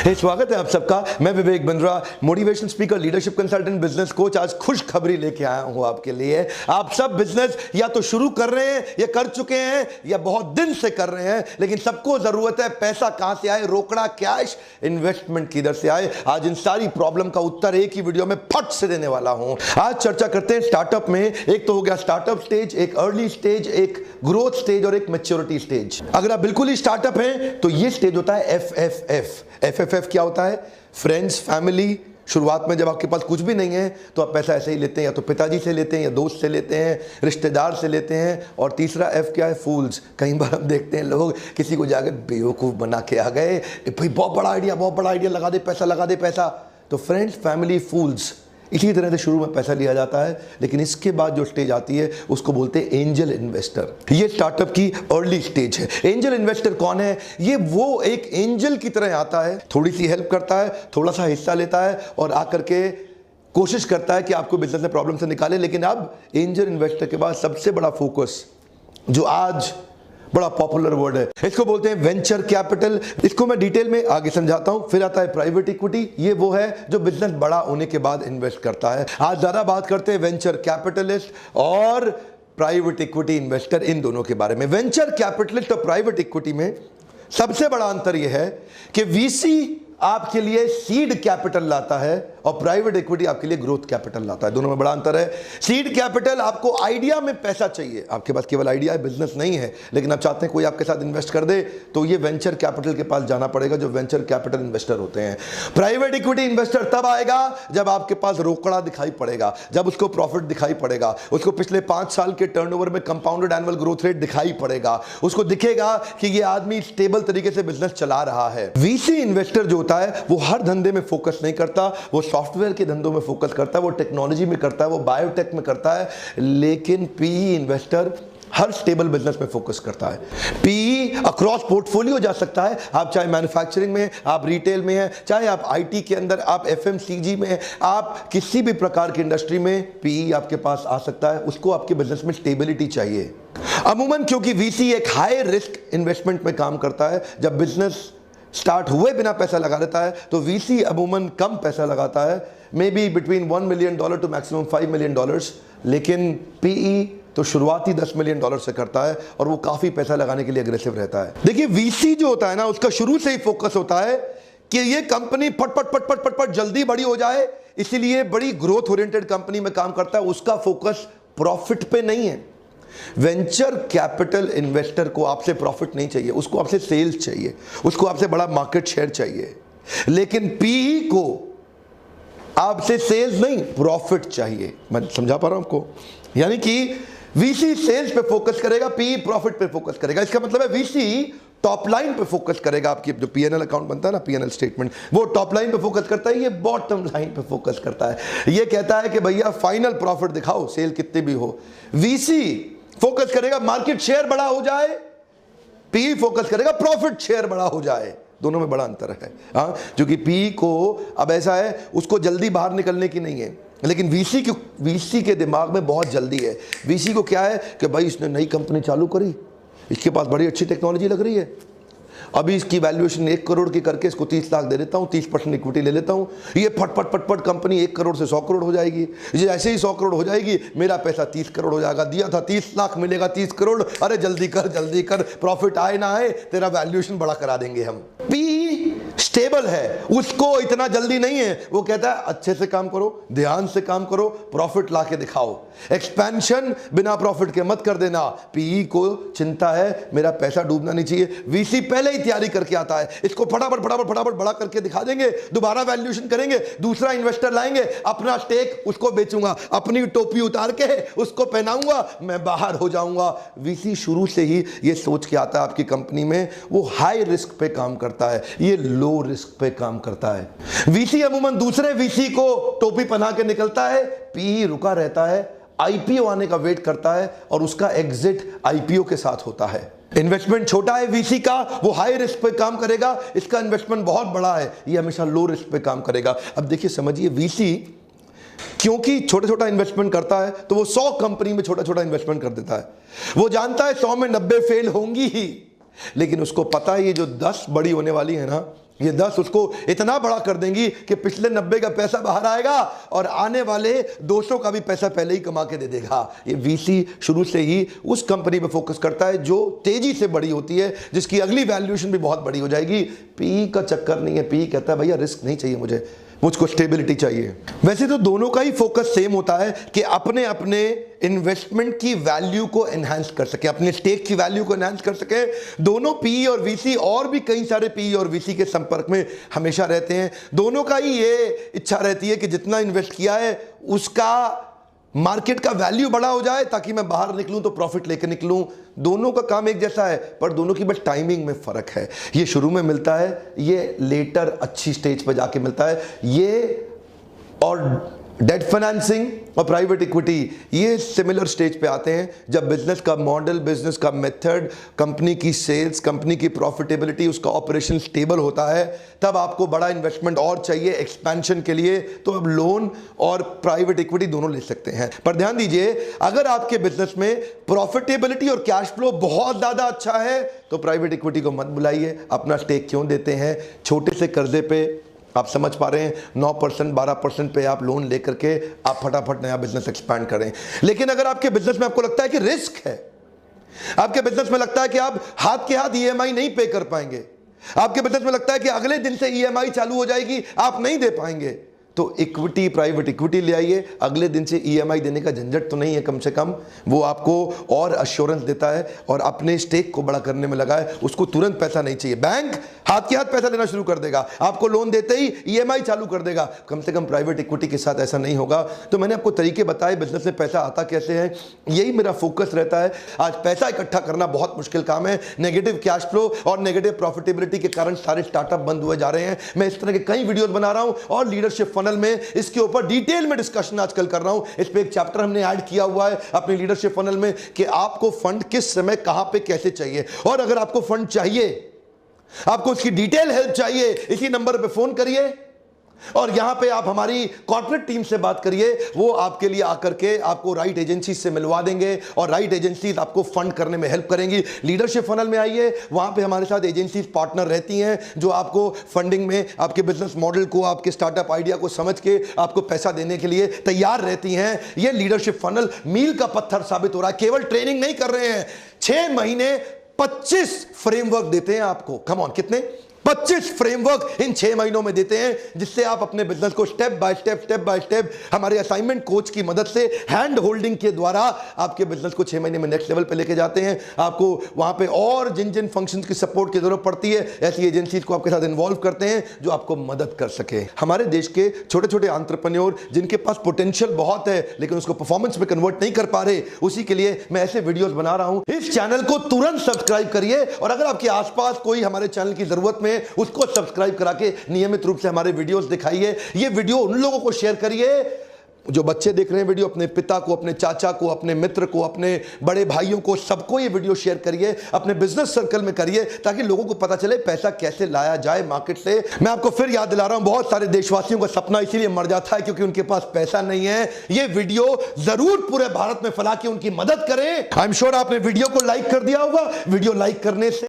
स्वागत है आप सबका। मैं Vivek Bindra, motivation speaker, leadership consultant, business coach. आज खुशखबरी लेके आया हूं आपके लिए। आप सब बिजनेस या तो शुरू कर रहे हैं या कर चुके हैं या बहुत दिन से कर रहे हैं, लेकिन सबको जरूरत है पैसा कहां से आए, रोकड़ा, कैश, इन्वेस्टमेंट किधर से आए। आज इन सारी प्रॉब्लम का उत्तर एक ही वीडियो में फट से देने वाला हूं। आज चर्चा करते हैं स्टार्टअप में। एक तो हो गया स्टार्टअप स्टेज, एक अर्ली स्टेज, एक ग्रोथ स्टेज और एक मैच्योरिटी स्टेज। अगर आप बिल्कुल ही स्टार्टअप हैं तो ये स्टेज होता है एफ क्या होता है? Friends, family. शुरुआत में जब आपके पास कुछ भी नहीं है तो आप पैसा ऐसे ही लेते हैं, या तो पिताजी से लेते हैं, या दोस्त से लेते हैं, रिश्तेदार से लेते हैं। और तीसरा एफ क्या है? फूल्स। कई बार हम देखते हैं लोग किसी को जाकर बेवकूफ़ बना के आ गए, भाई बहुत बड़ा आइडिया, लगा दे पैसा। तो फ्रेंड्स, फैमिली, फूल्स। इसी तरह से शुरू में पैसा लिया जाता है, लेकिन इसके बाद जो स्टेज आती है उसको बोलते हैं एंजल इन्वेस्टर। ये स्टार्टअप की अर्ली स्टेज है। एंजल इन्वेस्टर कौन है? ये वो एक एंजल की तरह आता है, थोड़ी सी हेल्प करता है, थोड़ा सा हिस्सा लेता है और आकर के कोशिश करता है कि आपको बिजनेस में प्रॉब्लम से निकाले। लेकिन अब एंजल इन्वेस्टर के बाद सबसे बड़ा फोकस, जो आज बड़ा पॉपुलर वर्ड है, इसको बोलते हैं वेंचर कैपिटल। इसको मैं डिटेल में आगे समझाता हूं। फिर आता है प्राइवेट इक्विटी। ये वो है जो बिजनेस बड़ा होने के बाद इन्वेस्ट करता है। आज ज्यादा बात करते हैं वेंचर कैपिटलिस्ट और प्राइवेट इक्विटी इन्वेस्टर, इन दोनों के बारे में। वेंचर कैपिटलिस्ट और प्राइवेट इक्विटी में सबसे बड़ा अंतर यह है कि वीसी आपके लिए सीड कैपिटल लाता है और प्राइवेट इक्विटी आपके लिए ग्रोथ कैपिटल लाता है। दोनों में बड़ा अंतर है। सीड कैपिटल, आपको आइडिया में पैसा चाहिए, आपके पास केवल आइडिया है, बिजनेस नहीं है, लेकिन आप चाहते हैं कोई आपके साथ इन्वेस्ट कर दे, तो ये वेंचर कैपिटल के पास जाना पड़ेगा, जो वेंचर कैपिटल इन्वेस्टर होते हैं। प्राइवेट इक्विटी इन्वेस्टर तब आएगा जब आपके पास रोकड़ा दिखाई पड़ेगा, जब उसको प्रॉफिट दिखाई पड़ेगा, उसको पिछले 5 साल के टर्नओवर में कंपाउंडेड एनुअल ग्रोथ रेट दिखाई पड़ेगा, उसको दिखेगा कि ये आदमी स्टेबल तरीके से बिजनेस चला रहा है। वीसी इन्वेस्टर जो होता है वो हर धंधे में फोकस नहीं करता, वो सॉफ्टवेयर के धंधों में फोकस करता है, वो टेक्नोलॉजी में करता है, वो बायोटेक में करता है। लेकिन पीई इन्वेस्टर हर स्टेबल बिजनेस में फोकस करता है। पीई अक्रॉस पोर्टफोलियो जा सकता है। आप चाहे मैन्युफैक्चरिंग में, आप रिटेल में हैं, चाहे आप आईटी के अंदर, आप एफएमसीजी में, आप किसी भी प्रकार की इंडस्ट्री में पीई आपके पास आ सकता है। उसको आपके बिजनेस में स्टेबिलिटी चाहिए। अमूमन क्योंकि वीसी एक हाई रिस्क इन्वेस्टमेंट में काम करता है, जब बिजनेस स्टार्ट हुए बिना पैसा लगा देता है तो वीसी अमूमन कम पैसा लगाता है, may be between $1 million to maximum $5 million. लेकिन पीई तो शुरुआती $10 मिलियन से करता है और वो काफी पैसा लगाने के लिए अग्रेसिव रहता है। देखिए, वीसी जो होता है ना, उसका शुरू से ही फोकस होता है कि ये कंपनी फट जल्दी बड़ी हो जाए, इसीलिए बड़ी ग्रोथ ओरिएंटेड कंपनी में काम करता है। उसका फोकस प्रॉफिट पे नहीं है। वेंचर कैपिटल इन्वेस्टर को आपसे प्रॉफिट नहीं चाहिए, उसको आपसे सेल्स चाहिए, उसको आपसे बड़ा मार्केट शेयर चाहिए। लेकिन पीई को आपसे सेल्स नहीं, प्रॉफिट चाहिए। मैं समझा पा रहा हूं आपको? यानी कि वीसी सेल्स पे फोकस करेगा, पीई प्रॉफिट पे फोकस करेगा। इसका मतलब है वीसी टॉप लाइन पे फोकस करेगा। आपकी जो पीएनएल अकाउंट बनता है ना, पीएनएल स्टेटमेंट, वो टॉप लाइन पे फोकस करता है, ये बॉटम लाइन पे फोकस करता है। ये कहता है कि भैया फाइनल प्रॉफिट दिखाओ, सेल कितनी भी हो। वीसी फोकस करेगा मार्केट शेयर बड़ा हो जाए, पीई फोकस करेगा प्रॉफिट शेयर बड़ा हो जाए। दोनों में बड़ा अंतर है। हाँ, क्योंकि पीई को अब ऐसा है, उसको जल्दी बाहर निकलने की नहीं है, लेकिन वीसी के दिमाग में बहुत जल्दी है। वीसी को क्या है कि भाई इसने नई कंपनी चालू करी, इसके पास बड़ी अच्छी टेक्नोलॉजी लग रही है, अभी इसकी वैल्यूएशन 1 करोड़ की करके इसको 30 लाख दे देता हूं, 30% इक्विटी ले लेता हूं, ये फट कंपनी 1 करोड़ से 100 करोड़ हो जाएगी। जैसे ही 100 करोड़ हो जाएगी, मेरा पैसा 30 करोड़ हो जाएगा। दिया था 30 लाख, मिलेगा 30 करोड़। अरे जल्दी कर, प्रॉफिट आए ना आए, तेरा वैल्यूएशन बड़ा करा देंगे हम। पी स्टेबल है, उसको इतना जल्दी नहीं है। वो कहता है अच्छे से काम करो, ध्यान से काम करो, प्रॉफिट ला के दिखाओ। एक्सपेंशन बिना प्रॉफिट के मत कर देना। पीई को चिंता है मेरा पैसा डूबना नहीं चाहिए। वीसी पहले ही तैयारी करके आता है, इसको फटाफट बड़ा करके दिखा देंगे, दोबारा वैल्यूएशन करेंगे, दूसरा इन्वेस्टर लाएंगे, अपना स्टेक उसको बेचूंगा, अपनी टोपी उतार के उसको पहनाऊंगा, मैं बाहर हो जाऊंगा। वीसी शुरू से ही ये सोच के आता है आपकी कंपनी में, वो हाई रिस्क पे काम करता है, ये लो रिस्क पे काम करता है। वीसी अमूमन दूसरे वीसी को टोपी पहना के निकलता है, पीई रुका रहता है, आईपीओ आने का वेट करता है और उसका एग्जिट आईपीओ के साथ होता है। इन्वेस्टमेंट छोटा है वीसी का, वो हाई रिस्क पे काम करेगा। इसका इन्वेस्टमेंट बहुत बड़ा है, ये हमेशा लो रिस्क पे काम करेगा। अब देखिए, समझिए, वीसी क्योंकि छोटा इन्वेस्टमेंट करता है तो वो 100 कंपनी में छोटा इन्वेस्टमेंट कर देता है। वो जानता है 100 में 90 फेल होंगी ही, लेकिन उसको पता है ये जो 10 बड़ी होने वाली है ना, ये 10 उसको इतना बड़ा कर देंगी कि पिछले 90 का पैसा बाहर आएगा और आने वाले 200 का भी पैसा पहले ही कमा के दे देगा। ये वीसी शुरू से ही उस कंपनी पे फोकस करता है जो तेजी से बड़ी होती है, जिसकी अगली वैल्यूएशन भी बहुत बड़ी हो जाएगी। पी का चक्कर नहीं है, पी कहता है भैया रिस्क नहीं चाहिए, मुझको स्टेबिलिटी चाहिए। वैसे तो दोनों का ही फोकस सेम होता है कि अपने अपने इन्वेस्टमेंट की वैल्यू को एनहांस कर सके, अपने स्टेक की वैल्यू को एनहांस कर सके। दोनों पी और वीसी और भी कई सारे पी और वीसी के संपर्क में हमेशा रहते हैं। दोनों का ही ये इच्छा रहती है कि जितना इन्वेस्ट किया है उसका मार्केट का वैल्यू बड़ा हो जाए ताकि मैं बाहर निकलूं तो प्रॉफिट लेकर निकलूं। दोनों का काम एक जैसा है, पर दोनों की बस टाइमिंग में फर्क है। ये शुरू में मिलता है, ये लेटर अच्छी स्टेज पर जाके मिलता है। ये और डेट फाइनेंसिंग और प्राइवेट इक्विटी ये सिमिलर स्टेज पे आते हैं जब बिजनेस का मॉडल, बिजनेस का मेथड, कंपनी की सेल्स, कंपनी की प्रॉफिटेबिलिटी, उसका ऑपरेशन स्टेबल होता है। तब आपको बड़ा इन्वेस्टमेंट और चाहिए एक्सपेंशन के लिए, तो अब लोन और प्राइवेट इक्विटी दोनों ले सकते हैं। पर ध्यान दीजिए, अगर आपके बिजनेस में प्रॉफिटेबिलिटी और कैश फ्लो बहुत ज्यादा अच्छा है तो प्राइवेट इक्विटी को मत बुलाइए। अपना स्टेक क्यों देते हैं? छोटे से कर्जे पे आप समझ पा रहे हैं 9% 12% पे आप लोन लेकर के आप फटाफट नया बिजनेस एक्सपैंड करें। लेकिन अगर आपके बिजनेस में आपको लगता है कि रिस्क है, आपके बिजनेस में लगता है कि आप हाथ के हाथ ईएमआई नहीं पे कर पाएंगे, आपके बिजनेस में लगता है कि अगले दिन से ईएमआई चालू हो जाएगी, आप नहीं दे पाएंगे, तो इक्विटी, प्राइवेट इक्विटी ले आइए। अगले दिन से ईएमआई देने का झंझट तो नहीं है, कम से कम वो आपको और अश्योरेंस देता है और अपने स्टेक को बड़ा करने में लगा है। उसको तुरंत पैसा नहीं चाहिए। बैंक हाथ के हाथ पैसा देना शुरू कर देगा, आपको लोन देते ही ईएमआई चालू कर देगा। कम से कम प्राइवेट इक्विटी के साथ ऐसा नहीं होगा। तो मैंने आपको तरीके बताए बिजनेस में पैसा आता कैसे है, यही मेरा फोकस रहता है। आज पैसा इकट्ठा करना बहुत मुश्किल काम है। नेगेटिव कैश फ्लो और नेगेटिव प्रॉफिटेबिलिटी के कारण सारे स्टार्टअप बंद हुए जा रहे हैं। मैं इस तरह के कई वीडियोस बना रहा हूं और लीडरशिप फनल में इसके ऊपर डिटेल में डिस्कशन आजकल कर रहा हूं। इस पे एक चैप्टर हमने ऐड किया हुआ है अपनी लीडरशिप फनल में कि आपको फंड किस समय, कहां पे, कैसे चाहिए। और अगर आपको फंड चाहिए, आपको उसकी डिटेल हेल्प चाहिए, इसी नंबर पे फोन करिए और यहां पे आप हमारी कॉर्पोरेट टीम से बात करिए। वो आपके लिए आकर के आपको राइट एजेंसी से मिलवा देंगे और राइट एजेंसीज आपको फंड करने में हेल्प करेंगी। लीडरशिप फनल में आइए, वहां पे हमारे साथ एजेंसीज पार्टनर रहती हैं जो आपको फंडिंग में, आपके बिजनेस मॉडल को, आपके स्टार्टअप आइडिया को समझ के आपको पैसा देने के लिए तैयार रहती हैं। ये लीडरशिप फनल मील का पत्थर साबित हो रहा है। केवल ट्रेनिंग नहीं कर रहे हैं, 6 महीने 25 फ्रेमवर्क देते हैं आपको। कम ऑन, कितने? 25 फ्रेमवर्क इन 6 महीनों में देते हैं, जिससे आप अपने बिजनेस को स्टेप बाय स्टेप हमारे असाइनमेंट कोच की मदद से, हैंड होल्डिंग के द्वारा आपके बिजनेस को 6 महीने में नेक्स्ट लेवल पे लेके जाते हैं। आपको वहां पे और जिन जिन फंक्शंस की सपोर्ट की जरूरत पड़ती है, ऐसी एजेंसीज को आपके साथ इन्वॉल्व करते हैं जो आपको मदद कर सके। हमारे देश के छोटे छोटे एंटरप्रेन्योर जिनके पास पोटेंशियल बहुत है लेकिन उसको परफॉर्मेंस में कन्वर्ट नहीं कर पा रहे, उसी के लिए मैं ऐसे वीडियोस बना रहा हूं। इस चैनल को तुरंत सब्सक्राइब करिए और अगर आपके आसपास कोई हमारे चैनल की जरूरत में, उसको सब्सक्राइब करा के नियमित रूप से हमारे वीडियोस दिखाइए। ये वीडियो उन लोगों को शेयर करिए जो बच्चे देख रहे हैं वीडियो, अपने पिता को, अपने चाचा को, अपने मित्र को, अपने बड़े भाइयों को, सबको ये वीडियो शेयर करिए। अपने बिजनेस सर्कल में करिए ताकि लोगों को पता चले पैसा कैसे लाया जाए मार्केट से। मैं आपको फिर याद दिला रहा हूं, बहुत सारे देशवासियों का सपना इसीलिए मर जाता है क्योंकि उनके पास पैसा नहीं है। ये वीडियो जरूर पूरे भारत में फैला के उनकी मदद करें। आई एम श्योर आपने वीडियो को लाइक कर दिया होगा। वीडियो लाइक करने से